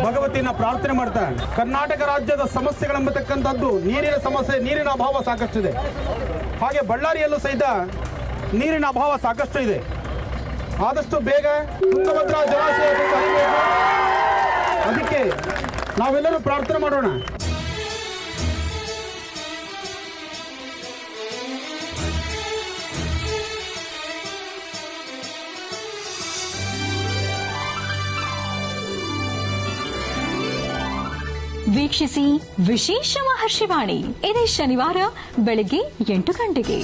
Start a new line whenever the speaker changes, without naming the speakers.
ಭಗವತಿನ ಪ್ರಾರ್ಥನೆ ಮಾಡ್ತಾ ಕರ್ನಾಟಕ ರಾಜ್ಯದ ಸಮಸ್ಯೆಗಳೆಂಬತಕ್ಕಂಥದ್ದು ನೀರಿನ ಸಮಸ್ಯೆ, ನೀರಿನ ಅಭಾವ ಸಾಕಷ್ಟಿದೆ. ಹಾಗೆ ಬಳ್ಳಾರಿಯಲ್ಲೂ ಸಹಿತ ನೀರಿನ ಅಭಾವ ಸಾಕಷ್ಟು ಇದೆ. ಆದಷ್ಟು ಬೇಗ ತುಂಗಭದ್ರಾ ಜಲಾಶಯ ಹರಿಬೇಕು. ಅದಕ್ಕೆ ನಾವೆಲ್ಲರೂ ಪ್ರಾರ್ಥನೆ ಮಾಡೋಣ.
ವೀಕ್ಷಿಸಿ ವಿಶೇಷ ಮಹರ್ಷಿವಾಣಿ ಇದೇ ಶನಿವಾರ ಬೆಳಗ್ಗೆ 8 ಗಂಟೆಗೆ.